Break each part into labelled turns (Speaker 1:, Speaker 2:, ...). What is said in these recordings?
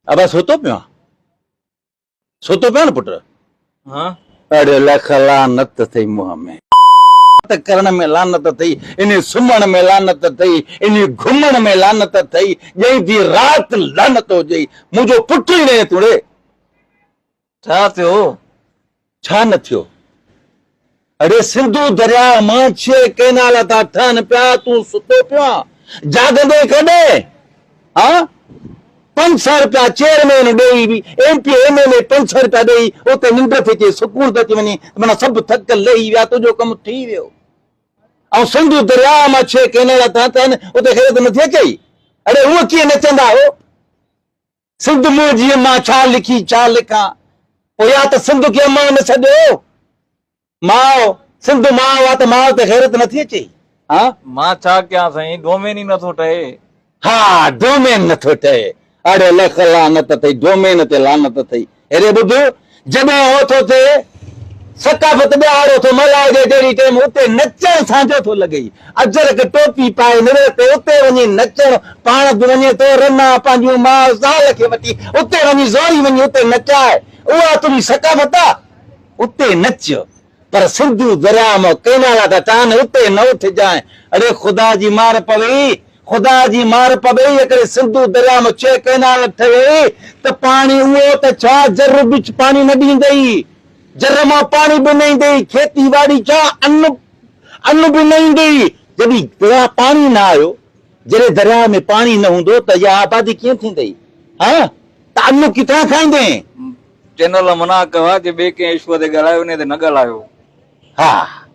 Speaker 1: अब सोतो पियो न पुट।
Speaker 2: हाँ
Speaker 1: अरे लख लानत थई मुंह में करण में लानत थई, इन सुमण में लानत थई, इन घुमण में लानत थई, जई दी रात लानत हो जई। मुझो पुट ही ने तुड़े
Speaker 2: छा थियो?
Speaker 1: छा न थियो? अरे सिंधु दरिया मां 6 केनाल था ठहन पिया, तू सुतो पिया जागंदे कॾे? हाँ 500 रुपया चेयरमैन ॾेई MP MLA 500 रुपया ॾेई उते निंड थी अचे, सुकून थो अची वञे, माना सभु थक लही विया, तुंहिंजो कमु थी वियो। ऐं सिंधु दरिया मां 6 केनाल था ठहन, उते ख़ैरत नथी अचे। अरे उहो कीअं नचंदा हो? सिंध मुंहिंजी मां छा लिखी छा लिखां, पोइ या त सिंध खे मां न छॾियो, माओ सिंध मां हुआ त मां ते ग़ैरत नथी अचे। हाँ
Speaker 2: मां छा कयां साईं, डोमेन ही नथो ठहे।
Speaker 1: हाँ डोमेन नथो ठहे। अरे लख लानत थई, डोमेन ते लानत थई। अरे ॿुध, जॾहिं हो थो थिए सकाफ़त ॿियारो थो मल्हाए जे जहिड़ी टाइम उते नचण सां थो लॻे, अजरक टोपी पाए निरे ते उते वञी नचण, पाण बि वञे थो रना पंहिंजूं मां ज़ाल खे वठी उते वञी ज़ोरी वञी उते नचाए, उहा तुंहिंजी सकाफ़त आहे, उते नच। पर सिंधु दरिया में केनाल था ठहन, उते न उठजाए। अरे खुदा जी मार पवे, खुदा जी मार पवे, अगरि सिंधु दरिया में 6 केनाल ठहे त पाणी उहो त छा जर बि पाणी न ॾींदई, जर मां पाणी बि न ईंदई, खेती बाड़ी छा अन्न बि न ईंदई। जॾहिं दरिया पाणी न आयो, जॾहिं दरिया में पाणी न हूंदो त इहा आबादी कीअं थींदई? हाँ त अन्न किथां खाईंदे?
Speaker 2: चैनल मना कयो आहे कि ॿिए कंहिं ईश्वर ते ॻाल्हायो, उन ते न ॻाल्हायो।
Speaker 1: हाँ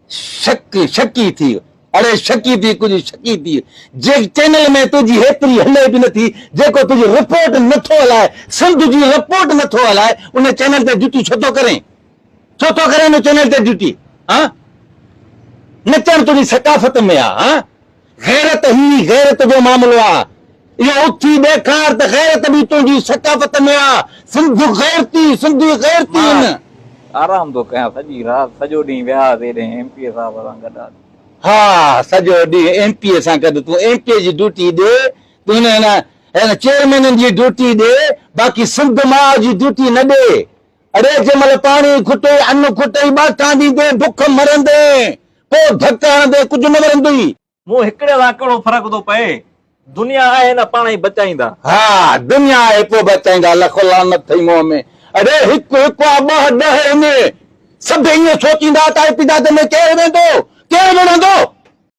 Speaker 1: शकी थी। अरे शकी थी, कुछ शकी थी। जे चैनल में तुझी हेतरी हले भी नथी, जेको तुझी रिपोर्ट नथो हलाए, सिंध जी रिपोर्ट नथो हलाए, उन चैनल ते ड्यूटी छो तो करे? छो तो करे उन चैनल ते ड्यूटी? हाँ नचण तुझी सकाफ़त में आ। हाँ गैरत ही गैरत जो मामलो आ, इहो उथी ॾेखार त गैरत भी तुझी सकाफ़त में आ। सिंध गैरती, सिंधी गैरती आहिनि।
Speaker 2: आराम तो कयां, सॼी राति सॼो ॾींहुं वियासीं हेॾे MP साहब सां गॾु।
Speaker 1: हाँ सॼो ॾींहुं MP सां गॾु तूं MP जी ड्यूटी ॾे, तूं हिन चेयरमैन जी ड्यूटी ॾे, बाक़ी सिंध मां जी ड्यूटी न ॾे। अरे जंहिंमहिल पाणी खुटे, अन्न खुटे, ॿाटां ॾींदे, बुख मरंदे, पोइ धक हणंदे, कुझु न मरंदई।
Speaker 2: मूं हिकिड़े सां कहिड़ो फ़र्क़ु थो पए, दुनिया आहे न पाण ई बचाईंदा।
Speaker 1: हाँ दुनिया आहे पोइ बचाईंदा, लख लानत थई मुंह में। अरे हिकु हिकु आहे 2 10 में सभु ईअं सोचींदा त पिता में केरु वेंदो, केरु विढ़ंदो?